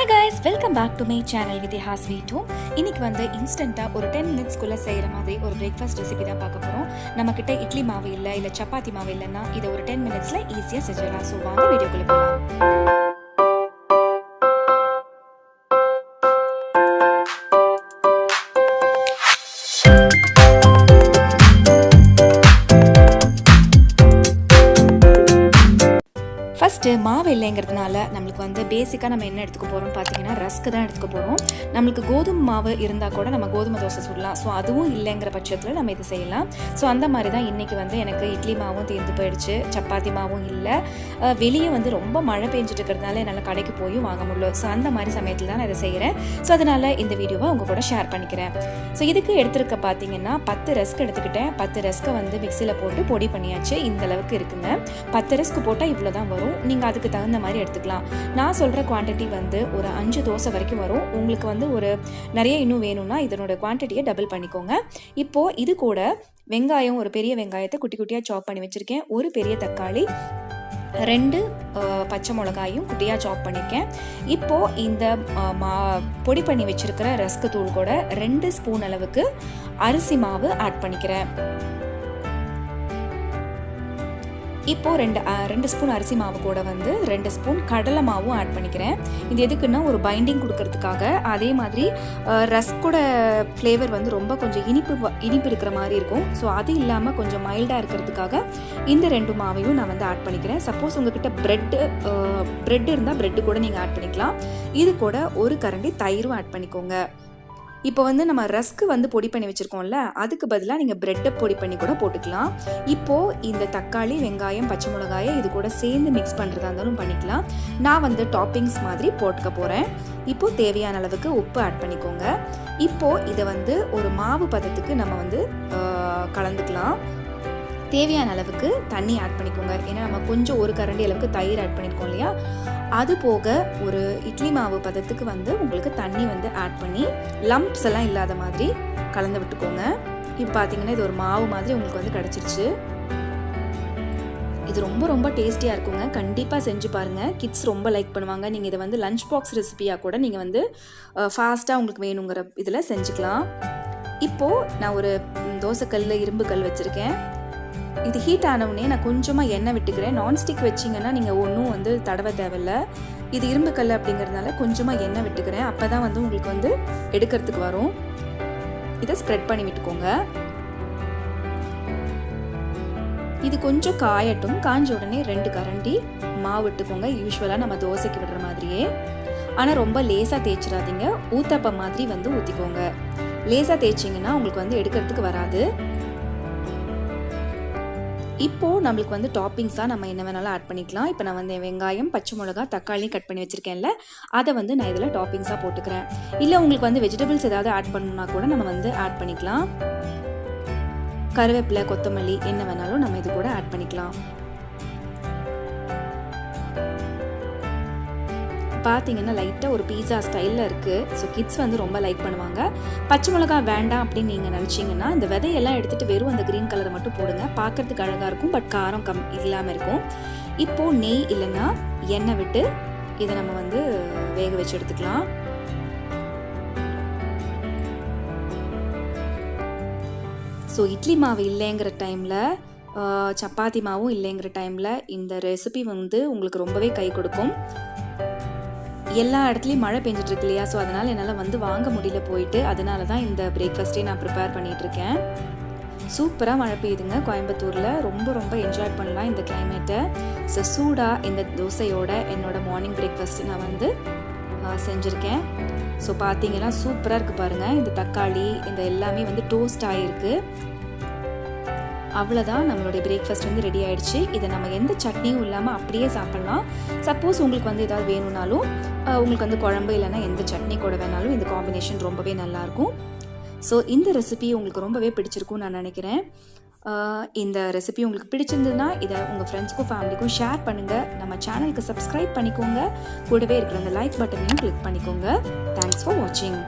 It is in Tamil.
Hi guys, welcome back to my channel videhassweethome. இன்னைக்கு வந்து இன்ஸ்டன்ட்டா ஒரு 10 minutes குள்ள செய்யற மாதிரி ஒரு பிரேக்ஃபாஸ்ட் ரெசிபி தான் பார்க்க போறோம். நம்ம கிட்ட இட்லி மாவு இல்ல சப்பாத்தி மாவு இல்லனா இத ஒரு 10 minutesல ஈஸியா செஞ்சிடலாம். சோ வாங்க வீடியோக்குள்ள போலாம். ஃபஸ்ட்டு மாவு இல்லைங்கிறதுனால நம்மளுக்கு வந்து பேசிக்காக நம்ம என்ன எடுத்துக்க போகிறோம் பார்த்தீங்கன்னா ரஸ்க்கு தான் எடுத்துக்க போகிறோம். நம்மளுக்கு கோதுமை மாவு இருந்தால் கூட நம்ம கோதுமை தோசை சுடலாம். ஸோ அதுவும் இல்லைங்கிற பட்சத்தில் நம்ம இது செய்யலாம். ஸோ அந்த மாதிரி தான் இன்றைக்கி வந்து எனக்கு இட்லி மாவும் தீர்ந்து போயிடுச்சு, சப்பாத்தி மாவும் இல்லை, வெளியே வந்து ரொம்ப மழை பெஞ்சிட்டு இருக்கிறதுனால என்னால் கடைக்கு போய் வாங்க முடியல. ஸோ அந்த மாதிரி சமயத்தில் தான் நான் இதை செய்கிறேன். ஸோ அதனால் இந்த வீடியோவை உங்கள் கூட ஷேர் பண்ணிக்கிறேன். ஸோ இதுக்கு எடுத்துருக்க பார்த்தீங்கன்னா 10 ரஸ்க் எடுத்துக்கிட்டேன். 10 ரஸ்க்கை வந்து மிக்சியில் போட்டு பொடி பண்ணியாச்சு. இந்த அளவுக்கு இருக்குங்க. 10 ரஸ்க்கு போட்டால் இவ்வளோ தான் வரும். நீங்கள் அதுக்கு தகுந்த மாதிரி எடுத்துக்கலாம். நான் சொல்கிற குவான்டிட்டி வந்து ஒரு 5 தோசை வரைக்கும் வரும். உங்களுக்கு வந்து ஒரு நிறைய இன்னும் வேணும்னா இதனோட குவான்டிட்டியை டபுள் பண்ணிக்கோங்க. இப்போது இது கூட வெங்காயம், ஒரு பெரிய வெங்காயத்தை குட்டி குட்டியாக சாப் பண்ணி வச்சுருக்கேன். ஒரு பெரிய தக்காளி, 2 பச்சை மிளகாயும் குட்டியாக சாப் பண்ணியிருக்கேன். இப்போது இந்த பொடி பண்ணி வச்சுருக்கிற ரஸ்க்கு தூள் கூட 2 ஸ்பூன் அளவுக்கு அரிசி மாவு ஆட் பண்ணிக்கிறேன். இப்போது 2 ஸ்பூன் அரிசி மாவு கூட வந்து 2 ஸ்பூன் கடலை மாவும் ஆட் பண்ணிக்கிறேன். இது எதுக்குன்னா ஒரு பைண்டிங் கொடுக்கறதுக்காக. அதே மாதிரி ரஸ்கோட ஃப்ளேவர் வந்து ரொம்ப கொஞ்சம் இனிப்பு இருக்கிற மாதிரி இருக்கும். ஸோ அது இல்லாமல் கொஞ்சம் மைல்டாக இருக்கிறதுக்காக இந்த 2 மாவையும் நான் வந்து ஆட் பண்ணிக்கிறேன். சப்போஸ் உங்ககிட்ட ப்ரெட் இருந்தால் ப்ரெட்டு கூட நீங்கள் ஆட் பண்ணிக்கலாம். இது கூட ஒரு கரண்டி தயிரும் ஆட் பண்ணிக்கோங்க. இப்போ வந்து நம்ம ரஸ்க்கு வந்து பொடி பண்ணி வச்சுருக்கோம்ல, அதுக்கு பதிலாக நீங்கள் ப்ரெட்டை பொடி பண்ணி கூட போட்டுக்கலாம். இப்போது இந்த தக்காளி, வெங்காயம், பச்சை மிளகாயை இது கூட சேர்ந்து மிக்ஸ் பண்ணுறதா இருந்தாலும் பண்ணிக்கலாம். நான் வந்து டாப்பிங்ஸ் மாதிரி போட்டுக்க போகிறேன். இப்போது தேவையான அளவுக்கு உப்பு ஆட் பண்ணிக்கோங்க. இப்போது இதை வந்து ஒரு மாவு பதத்துக்கு நம்ம வந்து கலந்துக்கலாம். தேவையான அளவுக்கு தண்ணி ஆட் பண்ணிக்கோங்க. ஏன்னா நம்ம கொஞ்சம் ஒரு கரண்டி அளவுக்கு தயிர் ஆட் பண்ணியிருக்கோம் இல்லையா, அது போக ஒரு இட்லி மாவு பதத்துக்கு வந்து உங்களுக்கு தண்ணி வந்து ஆட் பண்ணி லம்ப்ஸ் எல்லாம் இல்லாத மாதிரி கலந்து விட்டுக்கோங்க. இப்போ பார்த்தீங்கன்னா இது ஒரு மாவு மாதிரி உங்களுக்கு வந்து கிடச்சிருச்சு. இது ரொம்ப ரொம்ப டேஸ்டியாக இருக்குங்க. கண்டிப்பாக செஞ்சு பாருங்கள். கிட்ஸ் ரொம்ப லைக் பண்ணுவாங்க. நீங்கள் இதை வந்து லஞ்ச் பாக்ஸ் ரெசிபியாக கூட நீங்கள் வந்து ஃபாஸ்ட்டாக உங்களுக்கு வேணுங்கிற இதில் செஞ்சுக்கலாம். இப்போது நான் ஒரு தோசைக்கல், இரும்பு கல் வச்சுருக்கேன். இது ஹீட் ஆனவுடனே நான் கொஞ்சமாக எண்ணெய் விட்டுக்கிறேன். நான்ஸ்டிக் வச்சிங்கன்னா நீங்கள் ஒன்றும் வந்து தடவை தேவையில்லை. இது இரும்பு கல் அப்படிங்கிறதுனால கொஞ்சமாக எண்ணெய் விட்டுக்கிறேன். அப்போ தான் வந்து உங்களுக்கு வந்து எடுக்கிறதுக்கு வரும். இதை ஸ்ப்ரெட் பண்ணி விட்டுக்கோங்க. இது கொஞ்சம் காயட்டும். காஞ்ச உடனே 2 கரண்டி மாவு விட்டுக்கோங்க. யூஸ்வலாக நம்ம தோசைக்கு விடுற மாதிரியே. ஆனால் ரொம்ப லேசாக தேய்ச்சிடாதீங்க. ஊத்தப்பம் மாதிரி வந்து ஊற்றிக்கோங்க. லேசாக தேய்ச்சிங்கன்னா உங்களுக்கு வந்து எடுக்கிறதுக்கு வராது. இப்போது நம்மளுக்கு வந்து டாப்பிங்ஸாக நம்ம என்ன வேணாலும் ஆட் பண்ணிக்கலாம். இப்போ நான் வந்து வெங்காயம், பச்சை மிளகா, தக்காளி கட் பண்ணி வச்சுருக்கேன்ல, அதை வந்து நான் இதில் டாப்பிங்ஸாக போட்டுக்கிறேன். இல்லை உங்களுக்கு வந்து வெஜிடபிள்ஸ் ஏதாவது ஆட் பண்ணணுன்னா கூட நம்ம வந்து ஆட் பண்ணிக்கலாம். கருவேப்பிலை, கொத்தமல்லி என்ன வேணாலும் நம்ம இது கூட ஆட் பண்ணிக்கலாம். பார்த்தீங்கன்னா லைட்டாக ஒரு பீஸா ஸ்டைலில் இருக்குது. ஸோ கிட்ஸ் வந்து ரொம்ப லைக் பண்ணுவாங்க. பச்சை மிளகா வேண்டாம் அப்படின்னு நீங்கள் நினச்சிங்கன்னா இந்த விதையெல்லாம் எடுத்துகிட்டு வெறும் அந்த க்ரீன் கலரை மட்டும் போடுங்க. பார்க்குறதுக்கு அழகாக இருக்கும், பட் காரம் இல்லாமல் இருக்கும். இப்போது நெய் இல்லைன்னா எண்ணெய் விட்டு இதை நம்ம வந்து வேக வச்சு எடுத்துக்கலாம். ஸோ இட்லி மாவு இல்லைங்கிற டைமில், சப்பாத்தி மாவும் இல்லைங்கிற டைமில் இந்த ரெசிபி வந்து உங்களுக்கு ரொம்பவே கை கொடுக்கும். எல்லா இடத்துலையும் மழை பெஞ்சிட்ருக்கு இல்லையா, ஸோ அதனால் என்னால் வந்து வாங்க முடியல போயிட்டு. அதனால தான் இந்த பிரேக்ஃபாஸ்ட்டே நான் ப்ரிப்பேர் பண்ணிகிட்ருக்கேன். சூப்பராக மழை பெய்யுதுங்க கோயம்புத்தூரில். ரொம்ப ரொம்ப என்ஜாய் பண்ணலாம் இந்த கிளைமேட்டை. ஸோ சூடாக இந்த தோசையோட என்னோடய மார்னிங் பிரேக்ஃபாஸ்ட்டு நான் வந்து செஞ்சுருக்கேன். ஸோ பார்த்தீங்கன்னா சூப்பராக இருக்குது பாருங்கள். இந்த தக்காளி இந்த எல்லாமே வந்து டோஸ்ட் ஆகிருக்கு. அவ்வளோதான், நம்மளுடைய பிரேக்ஃபாஸ்ட் வந்து ரெடி ஆகிடுச்சு. இதை நம்ம எந்த சட்னியும் இல்லாமல் அப்படியே சாப்பிட்லாம். சப்போஸ் உங்களுக்கு வந்து ஏதாவது வேணும்னாலும் உங்களுக்கு வந்து குழம்பு இல்லைன்னா எந்த சட்னி கூட வேணாலும் இந்த காம்பினேஷன் ரொம்பவே நல்லாயிருக்கும். ஸோ இந்த ரெசிபி உங்களுக்கு ரொம்பவே பிடிச்சிருக்கும்னு நான் நினைக்கிறேன். இந்த ரெசிபி உங்களுக்கு பிடிச்சிருந்ததுன்னா இதை உங்கள் ஃப்ரெண்ட்ஸ்க்கும் ஃபேமிலிக்கும் ஷேர் பண்ணுங்கள். நம்ம சேனலுக்கு சப்ஸ்கிரைப் பண்ணிக்கோங்க. கூடவே இருக்கிற அந்த லைக் பட்டனையும் கிளிக் பண்ணிக்கோங்க. தேங்க்ஸ் ஃபார் வாட்சிங்.